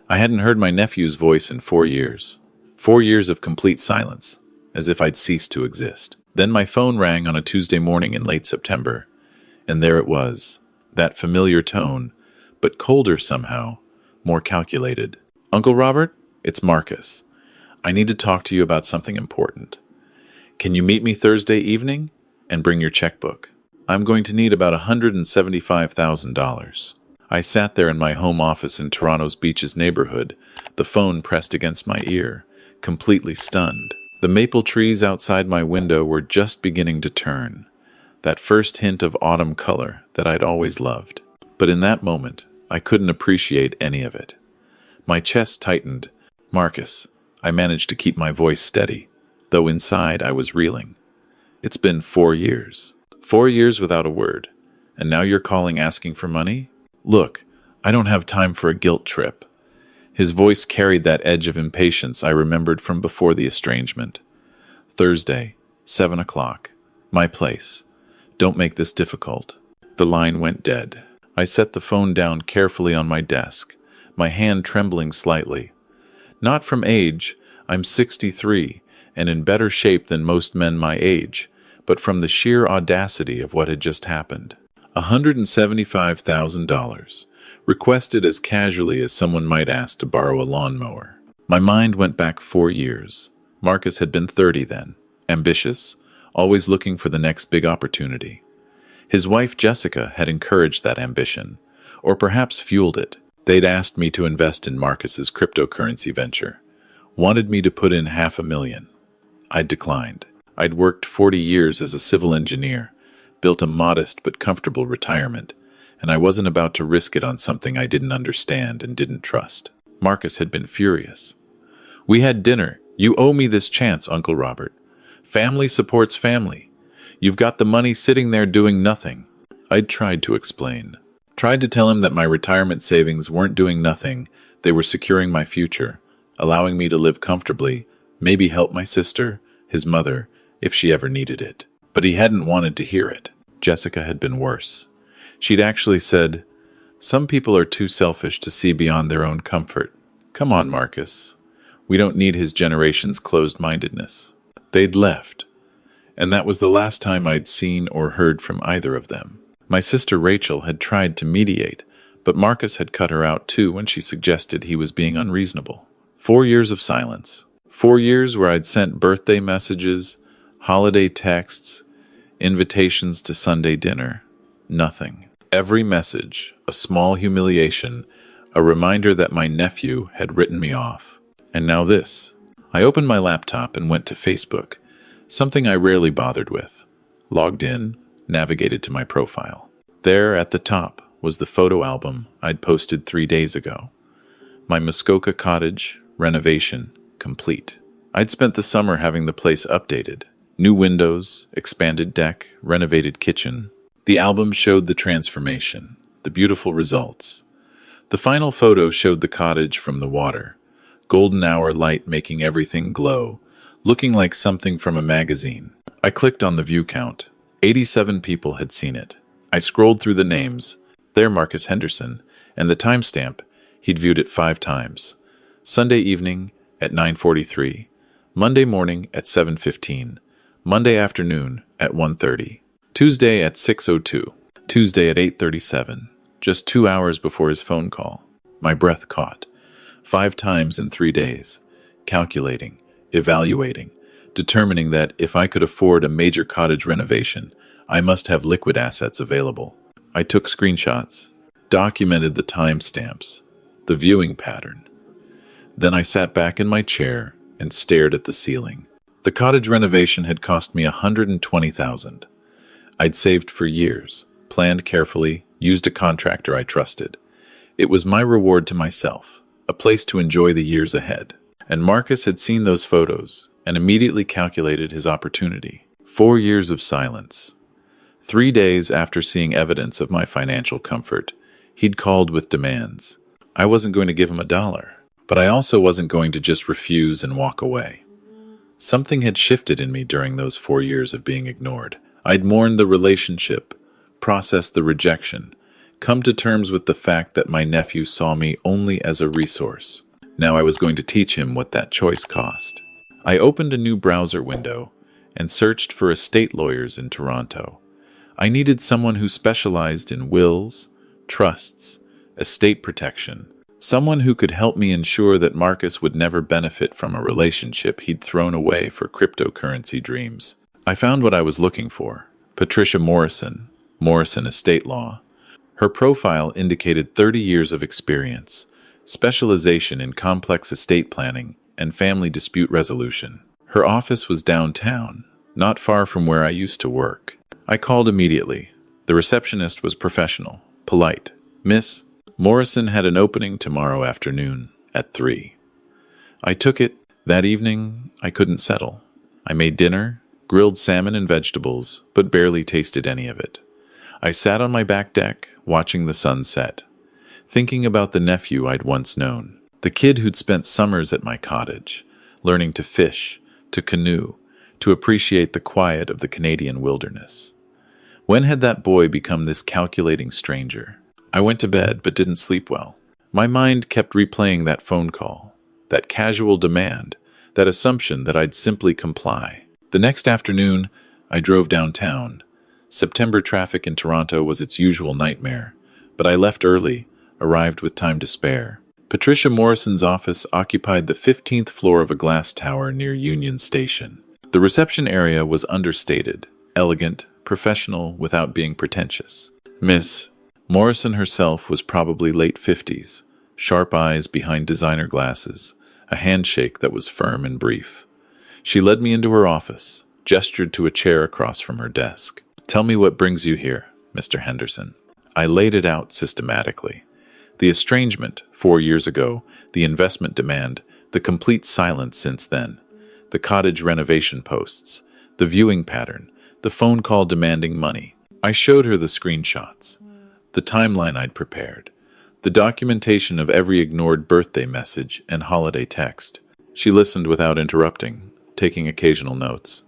I hadn't heard my nephew's voice in 4 years. 4 years of complete silence, as if I'd ceased to exist. Then my phone rang on a Tuesday morning in late September, and there it was, that familiar tone, but colder somehow, more calculated. "Uncle Robert, it's Marcus. I need to talk to you about something important. Can you meet me Thursday evening? And bring your checkbook. I'm going to need about $175,000. I sat there in my home office in Toronto's Beaches neighborhood, the phone pressed against my ear, completely stunned. The maple trees outside my window were just beginning to turn, that first hint of autumn color that I'd always loved. But in that moment, I couldn't appreciate any of it. My chest tightened. "Marcus," I managed to keep my voice steady, though inside I was reeling. "It's been 4 years. 4 years without a word. And now you're calling asking for money? Look, I don't have time for a guilt trip." His voice carried that edge of impatience I remembered from before the estrangement. "Thursday, 7 o'clock. My place. Don't make this difficult." The line went dead. I set the phone down carefully on my desk, my hand trembling slightly. Not from age, I'm 63, and in better shape than most men my age, but from the sheer audacity of what had just happened. $175,000, requested as casually as someone might ask to borrow a lawnmower. My mind went back 4 years. Marcus had been 30 then, ambitious, always looking for the next big opportunity. His wife Jessica had encouraged that ambition, or perhaps fueled it. They'd asked me to invest in Marcus's cryptocurrency venture, wanted me to put in $500,000. I'd declined. I'd worked 40 years as a civil engineer, built a modest but comfortable retirement, and I wasn't about to risk it on something I didn't understand and didn't trust. Marcus had been furious. "We had dinner. You owe me this chance, Uncle Robert. Family supports family. You've got the money sitting there doing nothing." I'd tried to explain. Tried to tell him that my retirement savings weren't doing nothing, they were securing my future, allowing me to live comfortably, maybe help my sister, his mother, if she ever needed it. But he hadn't wanted to hear it. Jessica had been worse. She'd actually said, "Some people are too selfish to see beyond their own comfort. Come on, Marcus. We don't need his generation's closed-mindedness." They'd left, and that was the last time I'd seen or heard from either of them. My sister Rachel had tried to mediate, but Marcus had cut her out too when she suggested he was being unreasonable. 4 years of silence. 4 years where I'd sent birthday messages, holiday texts, invitations to Sunday dinner. Nothing. Every message, a small humiliation, a reminder that my nephew had written me off. And now this. I opened my laptop and went to Facebook, something I rarely bothered with. Logged in, navigated to my profile. There at the top was the photo album I'd posted 3 days ago. My Muskoka cottage, renovation, complete. I'd spent the summer having the place updated. New windows, expanded deck, renovated kitchen. The album showed the transformation, the beautiful results. The final photo showed the cottage from the water, golden hour light making everything glow, looking like something from a magazine. I clicked on the view count. 87 people had seen it. I scrolled through the names. There Marcus Henderson, and the timestamp, he'd viewed it 5 times. Sunday evening at 9:43, Monday morning at 7:15, Monday afternoon at 1:30, Tuesday at 6:02, Tuesday at 8:37, just 2 hours before his phone call. My breath caught. 5 times in 3 days, calculating, evaluating, determining that if I could afford a major cottage renovation, I must have liquid assets available. I took screenshots, documented the timestamps, the viewing pattern. Then I sat back in my chair and stared at the ceiling. The cottage renovation had cost me $120,000. I'd saved for years, planned carefully, used a contractor I trusted. It was my reward to myself, a place to enjoy the years ahead. And Marcus had seen those photos and immediately calculated his opportunity. 4 years of silence. 3 days after seeing evidence of my financial comfort, he'd called with demands. I wasn't going to give him $1, but I also wasn't going to just refuse and walk away. Something had shifted in me during those 4 years of being ignored. I'd mourned the relationship, processed the rejection, come to terms with the fact that my nephew saw me only as a resource. Now I was going to teach him what that choice cost. I opened a new browser window and searched for estate lawyers in Toronto. I needed someone who specialized in wills, trusts, estate protection, someone who could help me ensure that Marcus would never benefit from a relationship he'd thrown away for cryptocurrency dreams. I found what I was looking for: Patricia Morrison, Morrison Estate Law. Her profile indicated 30 years of experience, specialization in complex estate planning and family dispute resolution. Her office was downtown, not far from where I used to work. I called immediately. The receptionist was professional, polite. "Miss Morrison had an opening tomorrow afternoon at 3. I took it. That evening, I couldn't settle. I made dinner, grilled salmon and vegetables, but barely tasted any of it. I sat on my back deck, watching the sun set, thinking about the nephew I'd once known, the kid who'd spent summers at my cottage, learning to fish, to canoe, to appreciate the quiet of the Canadian wilderness. When had that boy become this calculating stranger? I went to bed but didn't sleep well. My mind kept replaying that phone call, that casual demand, that assumption that I'd simply comply. The next afternoon, I drove downtown. September traffic in Toronto was its usual nightmare, but I left early, arrived with time to spare. Patricia Morrison's office occupied the 15th floor of a glass tower near Union Station. The reception area was understated, elegant, professional without being pretentious. Miss Morrison herself was probably late 50s, sharp eyes behind designer glasses, a handshake that was firm and brief. She led me into her office, gestured to a chair across from her desk. "Tell me what brings you here, Mr. Henderson." I laid it out systematically. The estrangement 4 years ago, the investment demand, the complete silence since then, the cottage renovation posts, the viewing pattern, the phone call demanding money. I showed her the screenshots, the timeline I'd prepared, the documentation of every ignored birthday message and holiday text. She listened without interrupting, taking occasional notes.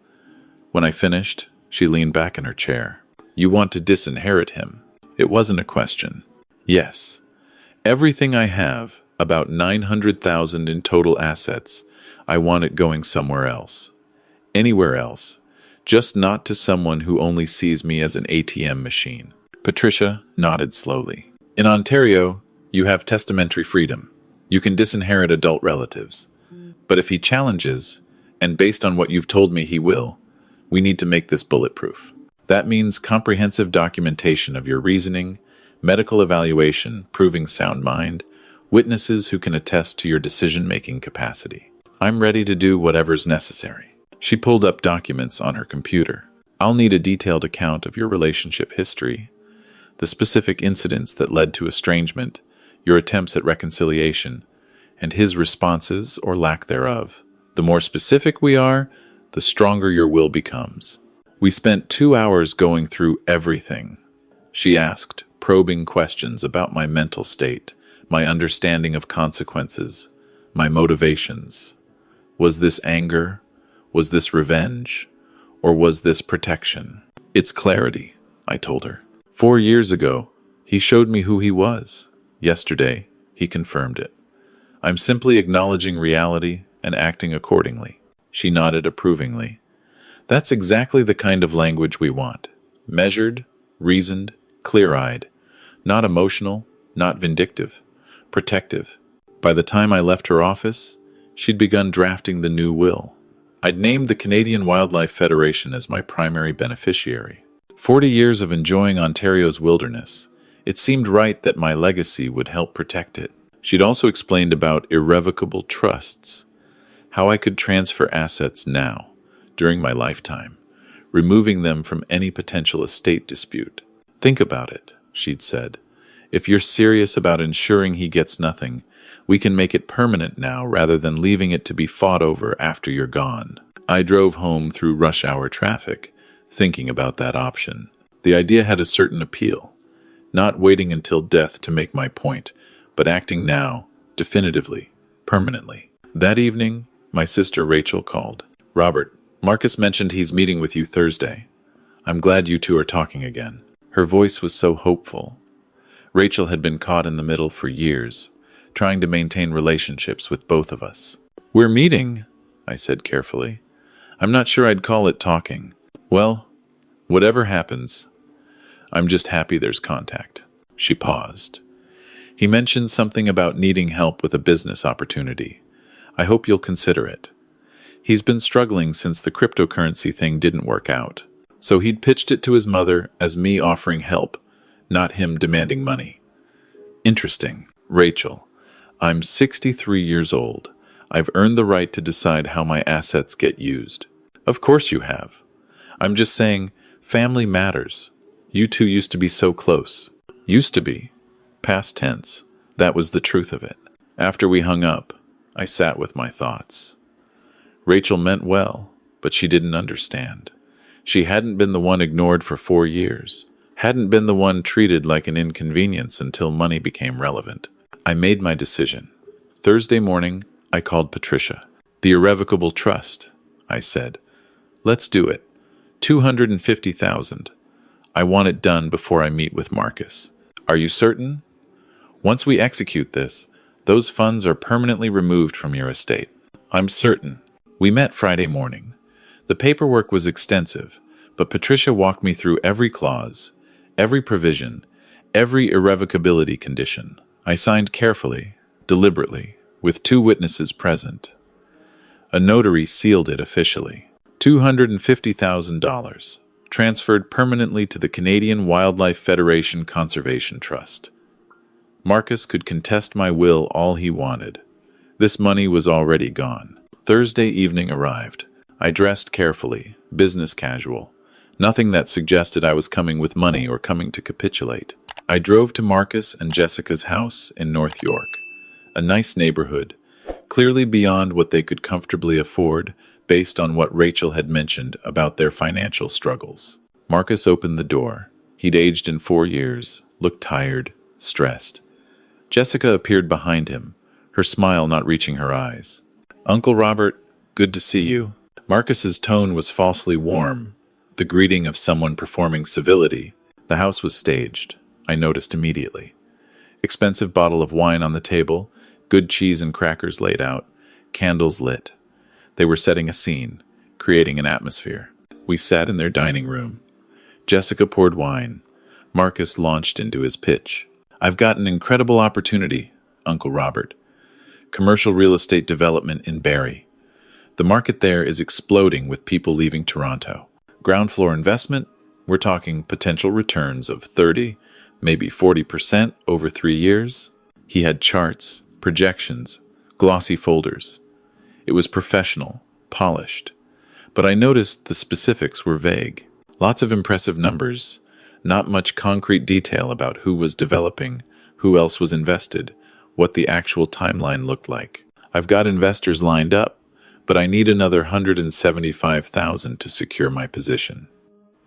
When I finished, she leaned back in her chair. "You want to disinherit him?" It wasn't a question. "Yes. Everything I have, about 900,000 in total assets, I want it going somewhere else. Anywhere else. Just not to someone who only sees me as an ATM machine." Patricia nodded slowly. "In Ontario, you have testamentary freedom. You can disinherit adult relatives. But if he challenges, and based on what you've told me he will, we need to make this bulletproof. That means comprehensive documentation of your reasoning, medical evaluation proving sound mind, witnesses who can attest to your decision-making capacity. I'm ready to do whatever's necessary." She pulled up documents on her computer. "I'll need a detailed account of your relationship history, the specific incidents that led to estrangement, your attempts at reconciliation, and his responses or lack thereof. The more specific we are, the stronger your will becomes." We spent 2 hours going through everything. She asked probing questions about my mental state, my understanding of consequences, my motivations. Was this anger? Was this revenge? Or was this protection? "It's clarity," I told her. 4 years ago, he showed me who he was. Yesterday, he confirmed it. I'm simply acknowledging reality and acting accordingly. She nodded approvingly. "That's exactly the kind of language we want. Measured, reasoned, clear-eyed. Not emotional, not vindictive. Protective." By the time I left her office, she'd begun drafting the new will. I'd named the Canadian Wildlife Federation as my primary beneficiary. 40 years of enjoying Ontario's wilderness, it seemed right that my legacy would help protect it. She'd also explained about irrevocable trusts, how I could transfer assets now, during my lifetime, removing them from any potential estate dispute. "Think about it," she'd said. "If you're serious about ensuring he gets nothing, we can make it permanent now rather than leaving it to be fought over after you're gone." I drove home through rush hour traffic, thinking about that option. The idea had a certain appeal. Not waiting until death to make my point, but acting now, definitively, permanently. That evening, my sister Rachel called. "Robert, Marcus mentioned he's meeting with you Thursday. I'm glad you two are talking again." Her voice was so hopeful. Rachel had been caught in the middle for years, trying to maintain relationships with both of us. "We're meeting," I said carefully. "I'm not sure I'd call it talking." "Well, whatever happens, I'm just happy there's contact." She paused. "He mentioned something about needing help with a business opportunity. I hope you'll consider it. He's been struggling since the cryptocurrency thing didn't work out. So he'd pitched it to his mother as me offering help, not him demanding money." "Interesting. Rachel, I'm 63 years old. I've earned the right to decide how my assets get used." "Of course you have. I'm just saying, family matters. You two used to be so close." "Used to be. Past tense. That was the truth of it." After we hung up, I sat with my thoughts. Rachel meant well, but she didn't understand. She hadn't been the one ignored for 4 years, hadn't been the one treated like an inconvenience until money became relevant. I made my decision. Thursday morning, I called Patricia. "The irrevocable trust," I said. "Let's do it. 250,000. I want it done before I meet with Marcus. Are you certain? Once we execute this, those funds are permanently removed from your estate." "I'm certain." We met Friday morning. The paperwork was extensive, but Patricia walked me through every clause, every provision, every irrevocability condition. I signed carefully, deliberately, with 2 witnesses present. A notary sealed it officially. $250,000, transferred permanently to the Canadian Wildlife Federation Conservation Trust. Marcus could contest my will all he wanted. This money was already gone. Thursday evening arrived. I dressed carefully, business casual. Nothing that suggested I was coming with money or coming to capitulate. I drove to Marcus and Jessica's house in North York. A nice neighborhood, clearly beyond what they could comfortably afford based on what Rachel had mentioned about their financial struggles. Marcus opened the door. He'd aged in 4 years, looked tired, stressed. Jessica appeared behind him, her smile not reaching her eyes. "Uncle Robert, good to see you." Marcus's tone was falsely warm, the greeting of someone performing civility. The house was staged, I noticed immediately. Expensive bottle of wine on the table, good cheese and crackers laid out, candles lit. They were setting a scene, creating an atmosphere. We sat in their dining room. Jessica poured wine. Marcus launched into his pitch. "I've got an incredible opportunity, Uncle Robert. Commercial real estate development in Barrie. The market there is exploding with people leaving Toronto. Ground floor investment, we're talking potential returns of 30, maybe 40% over 3 years." He had charts, projections, glossy folders. It was professional, polished. But I noticed the specifics were vague. Lots of impressive numbers, not much concrete detail about who was developing, who else was invested, what the actual timeline looked like. "I've got investors lined up, but I need another 175,000 to secure my position."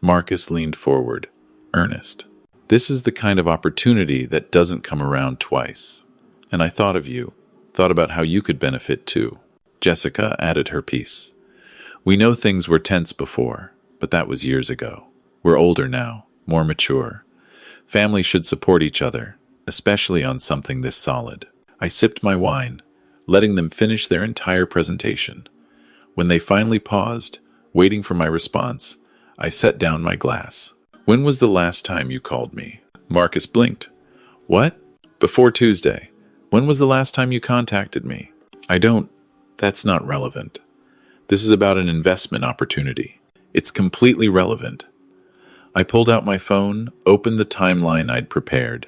Marcus leaned forward, earnest. "This is the kind of opportunity that doesn't come around twice. And I thought of you, thought about how you could benefit too." Jessica added her piece. "We know things were tense before, but that was years ago. We're older now, more mature. Family should support each other, especially on something this solid." I sipped my wine, letting them finish their entire presentation. When they finally paused, waiting for my response, I set down my glass. "When was the last time you called me?" Marcus blinked. "What?" "Before Tuesday. When was the last time you contacted me?" That's not relevant. This is about an investment opportunity. It's completely relevant." I pulled out my phone, opened the timeline I'd prepared.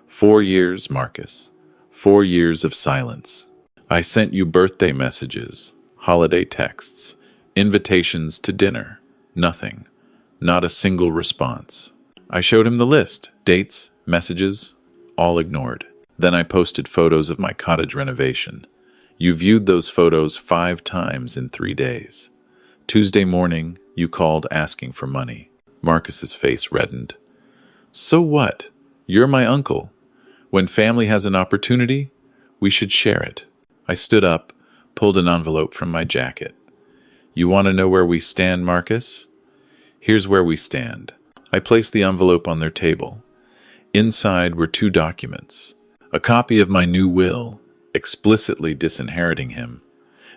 4 years, Marcus. 4 years of silence. I sent you birthday messages, holiday texts, invitations to dinner. Nothing. Not a single response. I showed him the list, dates, messages, all ignored. Then I posted photos of my cottage renovation. You viewed those photos 5 times in 3 days. Tuesday morning, you called asking for money. Marcus's face reddened. "So what? You're my uncle. When family has an opportunity, we should share it." I stood up, pulled an envelope from my jacket. "You want to know where we stand, Marcus? Here's where we stand." I placed the envelope on their table. Inside were two documents: a copy of my new will, explicitly disinheriting him,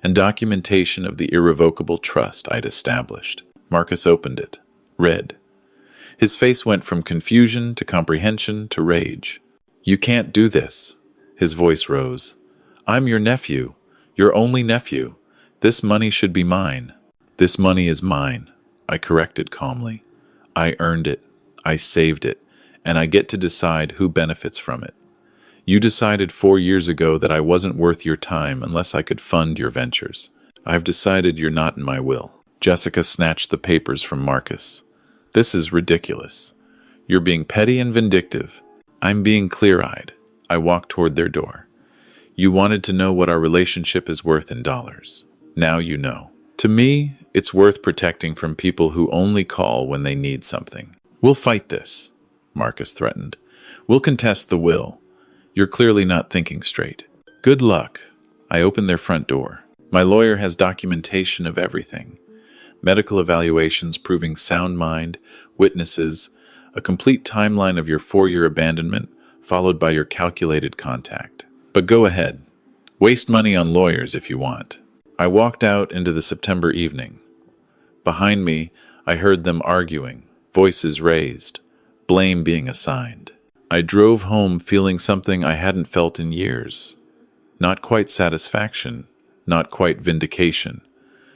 and documentation of the irrevocable trust I'd established. Marcus opened it, read. His face went from confusion to comprehension to rage. "You can't do this." His voice rose. "I'm your nephew, your only nephew. This money should be mine." "This money is mine," I corrected calmly. "I earned it, I saved it, and I get to decide who benefits from it. You decided 4 years ago that I wasn't worth your time unless I could fund your ventures. I've decided you're not in my will." Jessica snatched the papers from Marcus. "This is ridiculous. You're being petty and vindictive." "I'm being clear-eyed." I walked toward their door. "You wanted to know what our relationship is worth in dollars. Now you know. To me, it's worth protecting from people who only call when they need something." "We'll fight this," Marcus threatened. "We'll contest the will. You're clearly not thinking straight." "Good luck." I opened their front door. "My lawyer has documentation of everything. Medical evaluations proving sound mind, witnesses, a complete timeline of your 4-year abandonment, followed by your calculated contact. But go ahead. Waste money on lawyers if you want." I walked out into the September evening. Behind me, I heard them arguing, voices raised, blame being assigned. I drove home feeling something I hadn't felt in years. Not quite satisfaction, not quite vindication,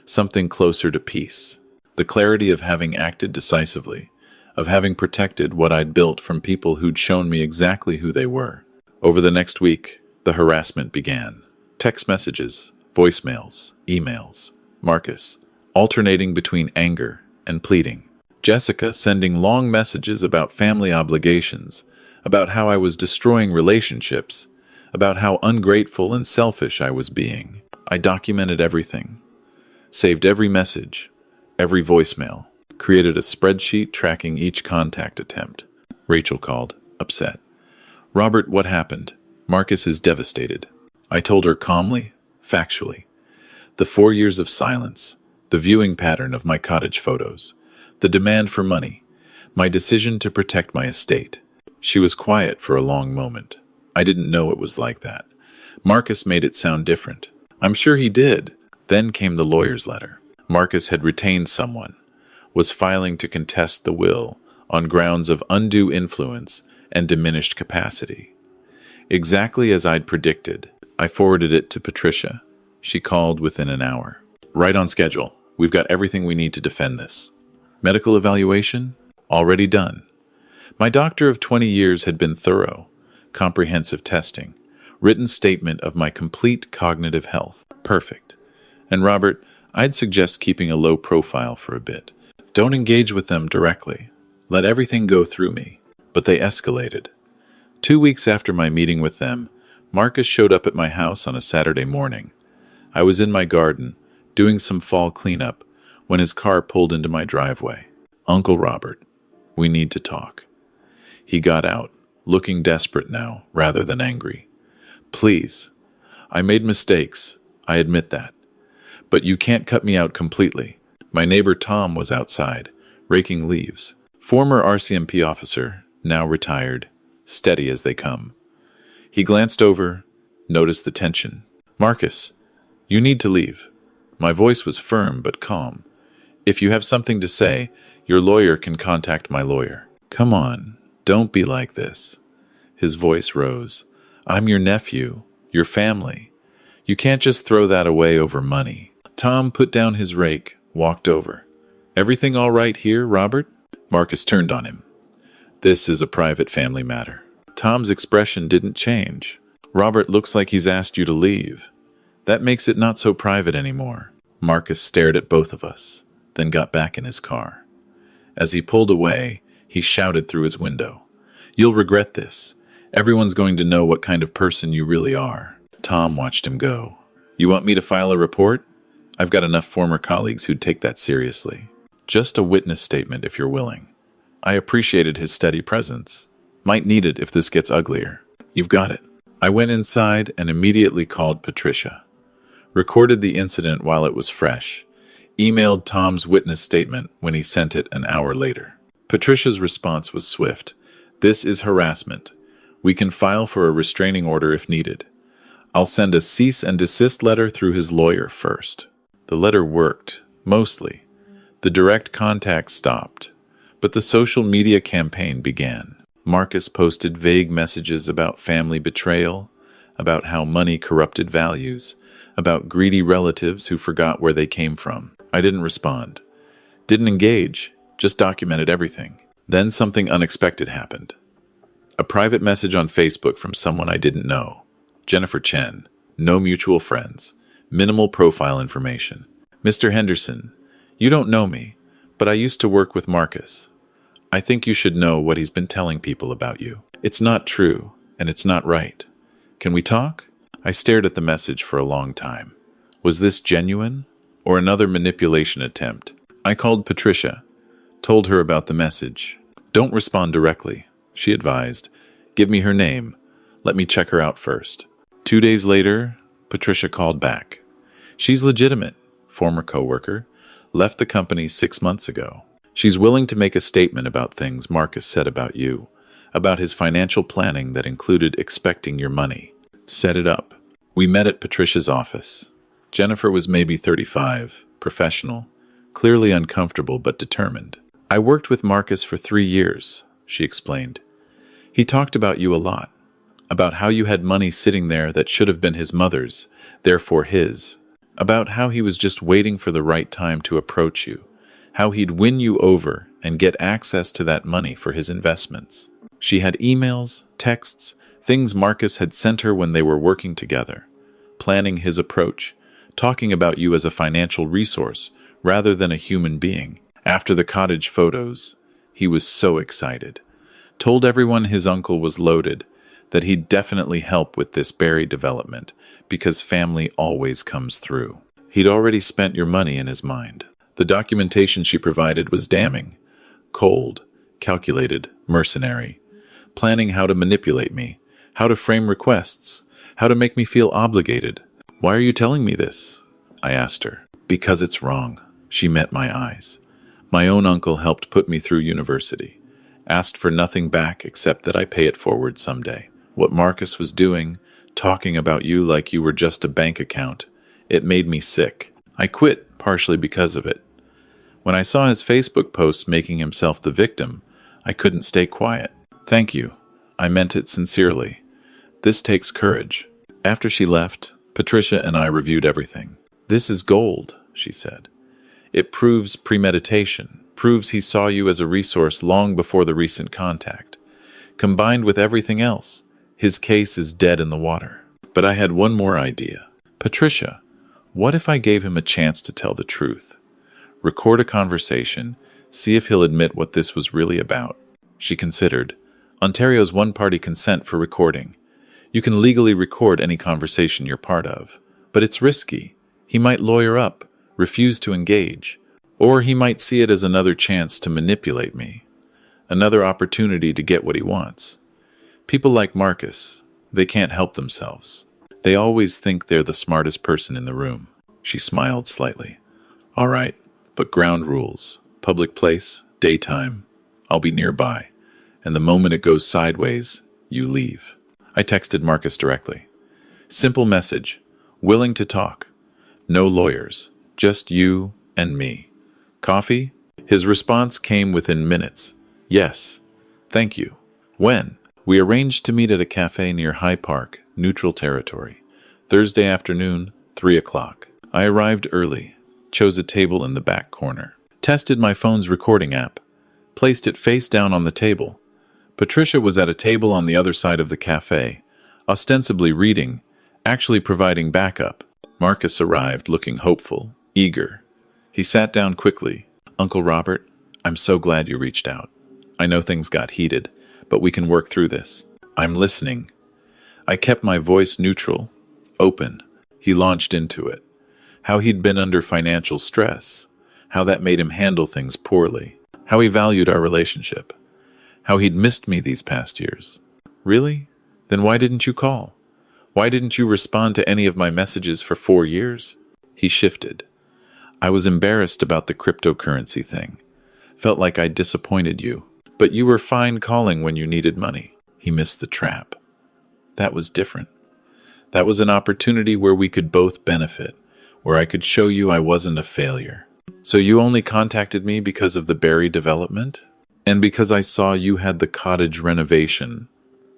something closer to peace. The clarity of having acted decisively, of having protected what I'd built from people who'd shown me exactly who they were. Over the next week, the harassment began. Text messages, voicemails, emails. Marcus, alternating between anger and pleading. Jessica sending long messages about family obligations, about how I was destroying relationships, about how ungrateful and selfish I was being. I documented everything, saved every message, every voicemail, created a spreadsheet tracking each contact attempt. Rachel called, upset. "Robert, what happened?" "Marcus is devastated." I told her calmly, factually. The 4 years of silence, the viewing pattern of my cottage photos, the demand for money, my decision to protect my estate. She was quiet for a long moment. I didn't know it was like that. Marcus made it sound different. I'm sure he did. Then came the lawyer's letter. Marcus had retained someone, was filing to contest the will on grounds of undue influence and diminished capacity. Exactly as I'd predicted, I forwarded it to Patricia. She called within an hour. "Right on schedule. We've got everything we need to defend this." "Medical evaluation? Already done." My doctor of 20 years had been thorough, comprehensive testing, written statement of my complete cognitive health. Perfect. And Robert, I'd suggest keeping a low profile for a bit. Don't engage with them directly. Let everything go through me. But they escalated. 2 weeks after my meeting with them, Marcus showed up at my house on a Saturday morning. I was in my garden, doing some fall cleanup, when his car pulled into my driveway. "Uncle Robert, we need to talk." He got out, looking desperate now, rather than angry. "Please. I made mistakes. I admit that. But you can't cut me out completely." My neighbor Tom was outside, raking leaves. Former RCMP officer, now retired, steady as they come. He glanced over, noticed the tension. "Marcus, you need to leave." My voice was firm but calm. "If you have something to say, your lawyer can contact my lawyer." "Come on, don't be like this." His voice rose. "I'm your nephew, your family. You can't just throw that away over money." Tom put down his rake, walked over. "Everything all right here, Robert?" Marcus turned on him. "This is a private family matter." Tom's expression didn't change. "Robert, looks like he's asked you to leave. That makes it not so private anymore." Marcus stared at both of us, then got back in his car. As he pulled away, he shouted through his window, "You'll regret this. Everyone's going to know what kind of person you really are." Tom watched him go. "You want me to file a report? I've got enough former colleagues who'd take that seriously. Just a witness statement if you're willing." I appreciated his steady presence. Might need it if this gets uglier. "You've got it." I went inside and immediately called Patricia. Recorded the incident while it was fresh. Emailed Tom's witness statement when he sent it an hour later. Patricia's response was swift. This is harassment. We can file for a restraining order if needed. I'll send a cease and desist letter through his lawyer first." The letter worked, mostly. The direct contact stopped, but the social media campaign began. Marcus posted vague messages about family betrayal, about how money corrupted values, about greedy relatives who forgot where they came from. I didn't respond. Didn't engage, just documented everything. Then something unexpected happened. A private message on Facebook from someone I didn't know. Jennifer Chen. No mutual friends. Minimal profile information. "Mr. Henderson, you don't know me, but I used to work with Marcus. I think you should know what he's been telling people about you. It's not true, and it's not right. Can we talk?" I stared at the message for a long time. Was this genuine, or another manipulation attempt? I called Patricia, told her about the message. "Don't respond directly," she advised. "Give me her name. Let me check her out first." 2 days later, Patricia called back. She's legitimate, former coworker, left the company 6 months ago. She's willing to make a statement about things Marcus said about you, about his financial planning that included expecting your money. Set it up. We met at Patricia's office. Jennifer was maybe 35, professional, clearly uncomfortable but determined. "I worked with Marcus for 3 years, she explained. "He talked about you a lot, about how you had money sitting there that should have been his mother's, therefore his, about how he was just waiting for the right time to approach you, how he'd win you over and get access to that money for his investments." She had emails, texts, things Marcus had sent her when they were working together, planning his approach, talking about you as a financial resource rather than a human being. After the cottage photos, he was so excited. Told everyone his uncle was loaded, that he'd definitely help with this berry development because family always comes through. He'd already spent your money in his mind. The documentation she provided was damning. Cold, calculated, mercenary. Planning how to manipulate me, how to frame requests, how to make me feel obligated. "Why are you telling me this?" I asked her. "Because it's wrong." She met my eyes. My own uncle helped put me through university. Asked for nothing back except that I pay it forward someday. What Marcus was doing, talking about you like you were just a bank account, it made me sick. I quit partially because of it. When I saw his Facebook posts making himself the victim, I couldn't stay quiet. "Thank you. I meant it sincerely. This takes courage." After she left, Patricia and I reviewed everything. "This is gold," she said. "It proves premeditation, proves he saw you as a resource long before the recent contact. Combined with everything else, his case is dead in the water." But I had one more idea. "Patricia, what if I gave him a chance to tell the truth? Record a conversation, see if he'll admit what this was really about." She considered. "Ontario's one-party consent for recording. You can legally record any conversation you're part of. But it's risky. He might lawyer up, refuse to engage, or he might see it as another chance to manipulate me. Another opportunity to get what he wants. People like Marcus, they can't help themselves. They always think they're the smartest person in the room." She smiled slightly. "All right, but ground rules. Public place, daytime. I'll be nearby. And the moment it goes sideways, you leave." I texted Marcus directly. Simple message. Willing to talk. No lawyers. Just you and me. Coffee? His response came within minutes. "Yes. Thank you." "When?" We arranged to meet at a cafe near High Park, neutral territory. Thursday afternoon, 3 o'clock. I arrived early, chose a table in the back corner, tested my phone's recording app, placed it face down on the table. Patricia was at a table on the other side of the cafe, ostensibly reading, actually providing backup. Marcus arrived looking hopeful, eager. He sat down quickly. "Uncle Robert, I'm so glad you reached out. I know things got heated, but we can work through this." "I'm listening." I kept my voice neutral, open. He launched into it. How he'd been under financial stress, how that made him handle things poorly, how he valued our relationship, how he'd missed me these past years. "Really? Then why didn't you call? Why didn't you respond to any of my messages for 4 years? He shifted. "I was embarrassed about the cryptocurrency thing. Felt like I disappointed you." But you were fine calling when you needed money. He missed the trap. That was different. That was an opportunity where we could both benefit, where I could show you I wasn't a failure. So you only contacted me because of the Barry development? And because I saw you had the cottage renovation.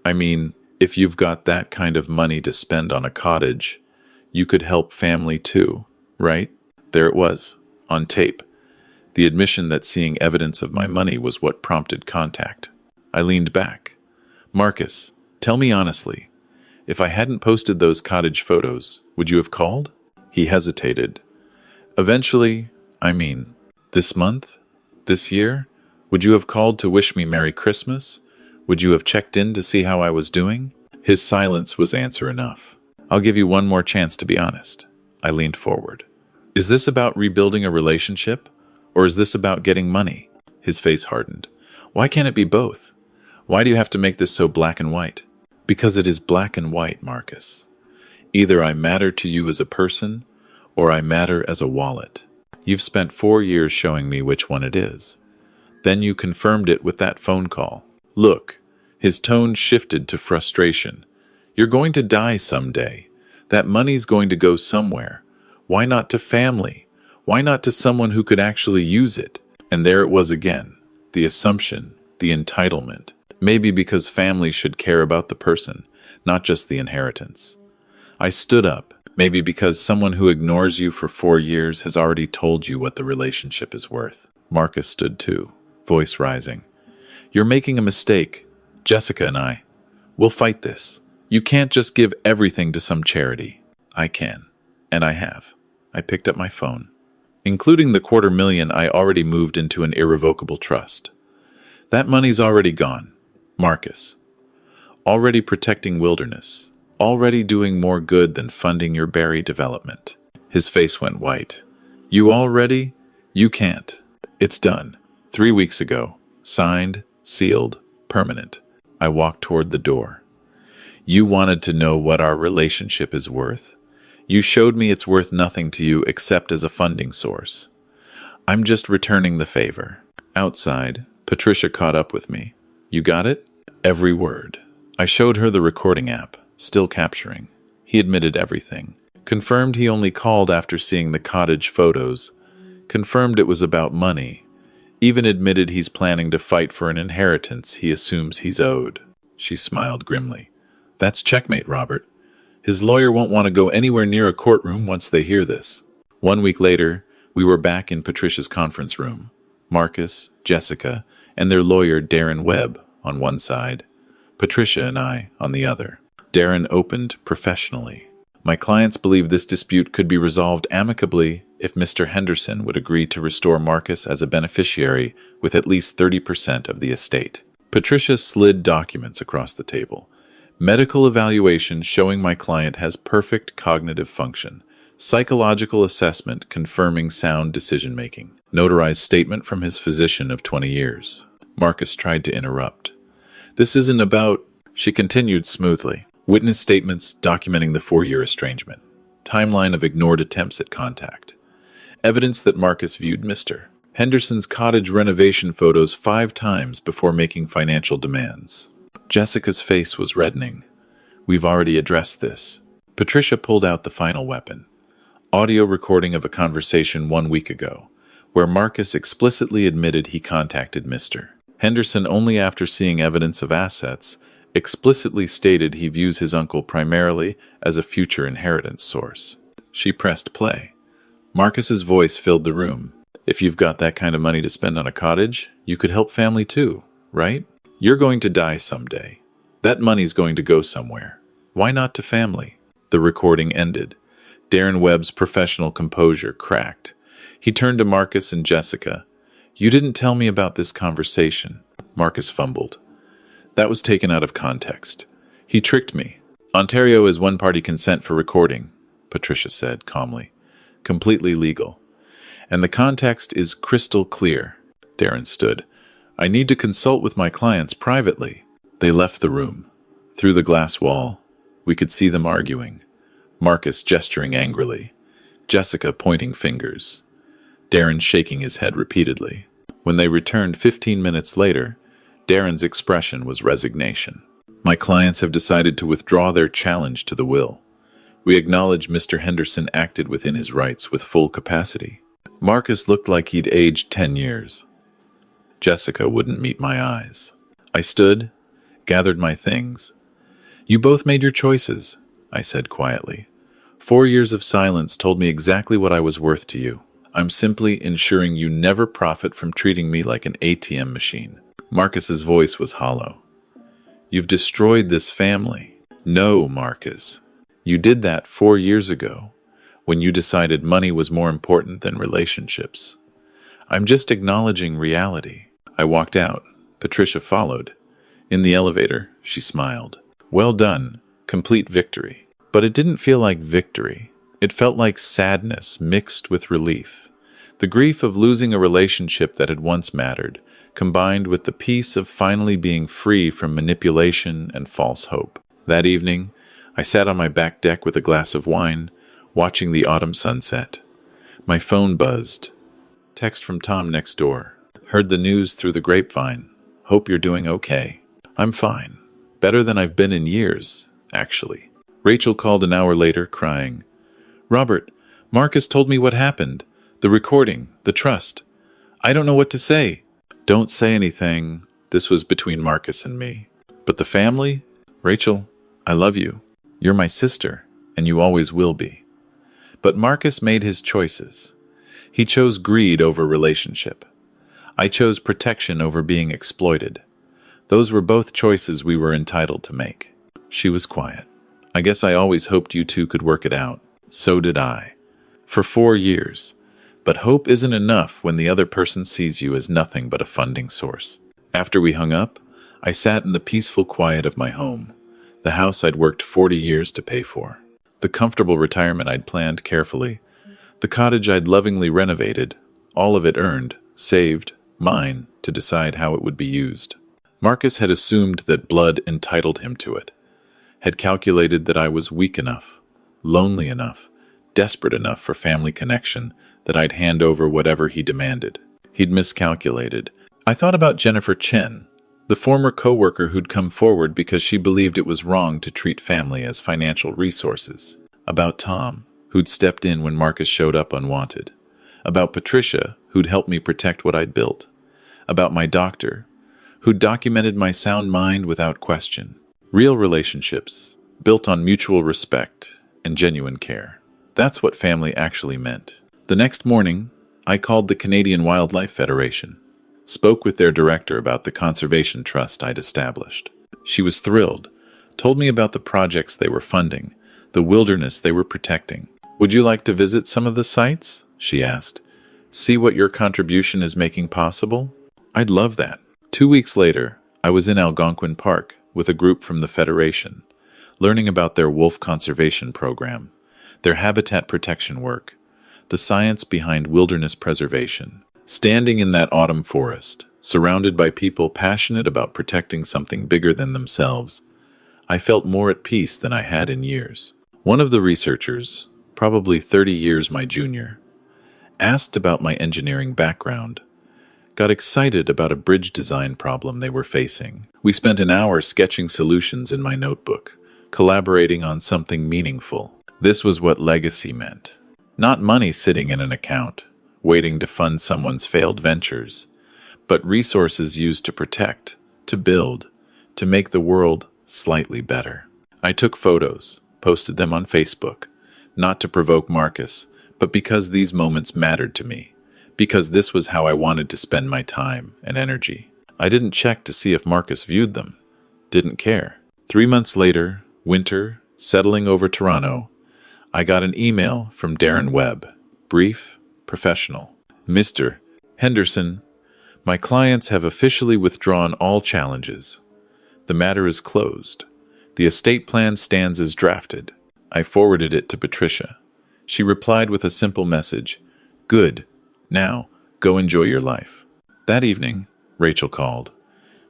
I mean, if you've got that kind of money to spend on a cottage, you could help family too, right? There it was, on tape. The admission that seeing evidence of my money was what prompted contact. I leaned back. Marcus, tell me honestly, if I hadn't posted those cottage photos, would you have called? He hesitated. Eventually, this month? This year? Would you have called to wish me Merry Christmas? Would you have checked in to see how I was doing? His silence was answer enough. I'll give you one more chance to be honest. I leaned forward. Is this about rebuilding a relationship? Or is this about getting money? His face hardened. Why can't it be both? Why do you have to make this so black and white? Because it is black and white, Marcus. Either I matter to you as a person, or I matter as a wallet. You've spent 4 years showing me which one it is. Then you confirmed it with that phone call. Look, his tone shifted to frustration. You're going to die someday. That money's going to go somewhere. Why not to family? Why not to someone who could actually use it? And there it was again. The assumption, the entitlement. Maybe because family should care about the person, not just the inheritance. I stood up. Maybe because someone who ignores you for 4 years has already told you what the relationship is worth. Marcus stood too, voice rising. You're making a mistake. Jessica and I. We'll fight this. You can't just give everything to some charity. I can. And I have. I picked up my phone. Including the $250,000 I already moved into an irrevocable trust. That money's already gone. Marcus. Already protecting wilderness. Already doing more good than funding your Barry development. His face went white. You already? You can't. It's done. 3 weeks ago. Signed, sealed, permanent. I walked toward the door. You wanted to know what our relationship is worth? You showed me it's worth nothing to you except as a funding source. I'm just returning the favor. Outside, Patricia caught up with me. You got it? Every word. I showed her the recording app, still capturing. He admitted everything. Confirmed he only called after seeing the cottage photos. Confirmed it was about money. Even admitted he's planning to fight for an inheritance he assumes he's owed. She smiled grimly. That's checkmate, Robert. His lawyer won't want to go anywhere near a courtroom once they hear this. 1 week later, we were back in Patricia's conference room. Marcus, Jessica, and their lawyer Darren Webb on one side. Patricia and I on the other. Darren opened professionally. My clients believe this dispute could be resolved amicably if Mr. Henderson would agree to restore Marcus as a beneficiary with at least 30% of the estate. Patricia slid documents across the table. Medical evaluation showing my client has perfect cognitive function. Psychological assessment confirming sound decision-making. Notarized statement from his physician of 20 years. Marcus tried to interrupt. This isn't about... She continued smoothly. Witness statements documenting the 4-year estrangement. Timeline of ignored attempts at contact. Evidence that Marcus viewed Mr. Henderson's cottage renovation photos 5 times before making financial demands. Jessica's face was reddening. We've already addressed this. Patricia pulled out the final weapon. Audio recording of a conversation 1 week ago, where Marcus explicitly admitted he contacted Mr. Henderson only after seeing evidence of assets, explicitly stated he views his uncle primarily as a future inheritance source. She pressed play. Marcus's voice filled the room. If you've got that kind of money to spend on a cottage, you could help family too, right? You're going to die someday. That money's going to go somewhere. Why not to family? The recording ended. Darren Webb's professional composure cracked. He turned to Marcus and Jessica. You didn't tell me about this conversation. Marcus fumbled. That was taken out of context. He tricked me. Ontario is one-party consent for recording, Patricia said calmly. Completely legal. And the context is crystal clear. Darren stood. I need to consult with my clients privately. They left the room. Through the glass wall, we could see them arguing. Marcus gesturing angrily. Jessica pointing fingers. Darren shaking his head repeatedly. When they returned 15 minutes later, Darren's expression was resignation. My clients have decided to withdraw their challenge to the will. We acknowledge Mr. Henderson acted within his rights with full capacity. Marcus looked like he'd aged 10 years. Jessica wouldn't meet my eyes. I stood, gathered my things. You both made your choices, I said quietly. 4 years of silence told me exactly what I was worth to you. I'm simply ensuring you never profit from treating me like an ATM machine. Marcus's voice was hollow. You've destroyed this family. No, Marcus. You did that 4 years ago, when you decided money was more important than relationships. I'm just acknowledging reality. I walked out. Patricia followed. In the elevator, she smiled. Well done. Complete victory. But it didn't feel like victory. It felt like sadness mixed with relief. The grief of losing a relationship that had once mattered, combined with the peace of finally being free from manipulation and false hope. That evening, I sat on my back deck with a glass of wine, watching the autumn sunset. My phone buzzed. Text from Tom next door. Heard the news through the grapevine. Hope you're doing okay. I'm fine. Better than I've been in years, actually. Rachel called an hour later, crying. Robert, Marcus told me what happened. The recording, the trust. I don't know what to say. Don't say anything. This was between Marcus and me. But the family? Rachel, I love you. You're my sister, and you always will be. But Marcus made his choices. He chose greed over relationship. I chose protection over being exploited. Those were both choices we were entitled to make. She was quiet. I guess I always hoped you two could work it out. So did I. For 4 years. But hope isn't enough when the other person sees you as nothing but a funding source. After we hung up, I sat in the peaceful quiet of my home, the house I'd worked 40 years to pay for, the comfortable retirement I'd planned carefully, the cottage I'd lovingly renovated, all of it earned, saved, mine, to decide how it would be used. Marcus had assumed that blood entitled him to it, had calculated that I was weak enough, lonely enough, desperate enough for family connection that I'd hand over whatever he demanded. He'd miscalculated. I thought about Jennifer Chen, the former co-worker who'd come forward because she believed it was wrong to treat family as financial resources. About Tom, who'd stepped in when Marcus showed up unwanted. About Patricia, who'd helped me protect what I'd built. About my doctor, who'd documented my sound mind without question. Real relationships, built on mutual respect and genuine care. That's what family actually meant. The next morning, I called the Canadian Wildlife Federation. Spoke with their director about the conservation trust I'd established. She was thrilled, told me about the projects they were funding, the wilderness they were protecting. Would you like to visit some of the sites? She asked. See what your contribution is making possible? I'd love that. 2 weeks later, I was in Algonquin Park with a group from the Federation, learning about their wolf conservation program, their habitat protection work, the science behind wilderness preservation. Standing in that autumn forest, surrounded by people passionate about protecting something bigger than themselves, I felt more at peace than I had in years. One of the researchers, probably 30 years my junior, asked about my engineering background, got excited about a bridge design problem they were facing. We spent an hour sketching solutions in my notebook, collaborating on something meaningful. This was what legacy meant. Not money sitting in an account, waiting to fund someone's failed ventures, but resources used to protect, to build, to make the world slightly better. I took photos, posted them on Facebook, not to provoke Marcus, but because these moments mattered to me, because this was how I wanted to spend my time and energy. I didn't check to see if Marcus viewed them, didn't care. 3 months later, winter, settling over Toronto, I got an email from Darren Webb, brief, professional. Mr. Henderson, my clients have officially withdrawn all challenges. The matter is closed. The estate plan stands as drafted. I forwarded it to Patricia. She replied with a simple message. Good. Now, go enjoy your life. That evening, Rachel called.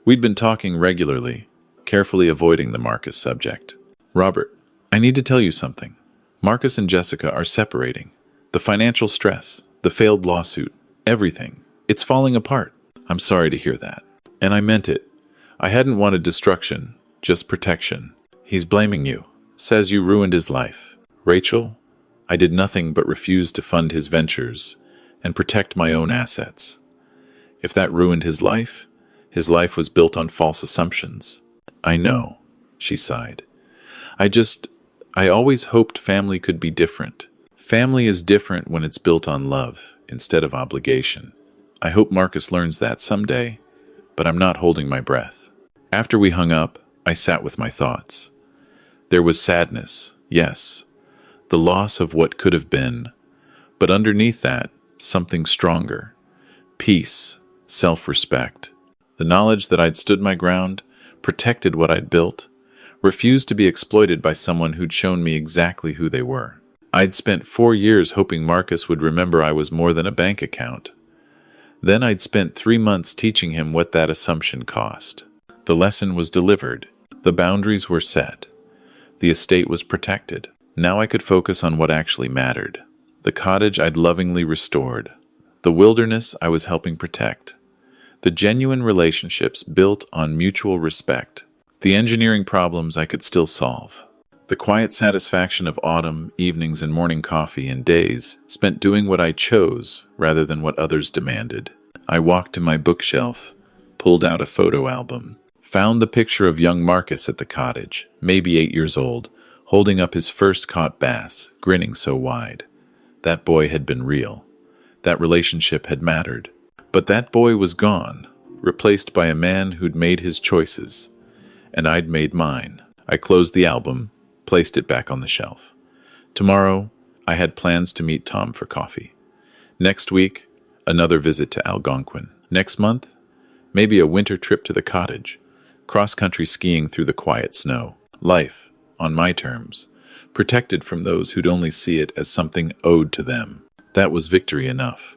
We'd been talking regularly, carefully avoiding the Marcus subject. Robert, I need to tell you something. Marcus and Jessica are separating. The financial stress, the failed lawsuit, everything. It's falling apart. I'm sorry to hear that. And I meant it. I hadn't wanted destruction, just protection. He's blaming you. Says you ruined his life. Rachel, I did nothing but refuse to fund his ventures and protect my own assets. If that ruined his life was built on false assumptions. I know, she sighed. I always hoped family could be different. Family is different when it's built on love instead of obligation. I hope Marcus learns that someday, but I'm not holding my breath. After we hung up, I sat with my thoughts. There was sadness, yes, the loss of what could have been, but underneath that, something stronger. Peace, self-respect. The knowledge that I'd stood my ground, protected what I'd built, refused to be exploited by someone who'd shown me exactly who they were. I'd spent 4 years hoping Marcus would remember I was more than a bank account. Then I'd spent 3 months teaching him what that assumption cost. The lesson was delivered. The boundaries were set. The estate was protected. Now I could focus on what actually mattered. The cottage I'd lovingly restored. The wilderness I was helping protect. The genuine relationships built on mutual respect. The engineering problems I could still solve. The quiet satisfaction of autumn, evenings, and morning coffee and days spent doing what I chose rather than what others demanded. I walked to my bookshelf, pulled out a photo album, found the picture of young Marcus at the cottage, maybe 8 years old, holding up his first caught bass, grinning so wide. That boy had been real. That relationship had mattered. But that boy was gone, replaced by a man who'd made his choices. And I'd made mine. I closed the album, placed it back on the shelf. Tomorrow, I had plans to meet Tom for coffee. Next week, another visit to Algonquin. Next month, maybe a winter trip to the cottage, cross-country skiing through the quiet snow. Life, on my terms, protected from those who'd only see it as something owed to them. That was victory enough.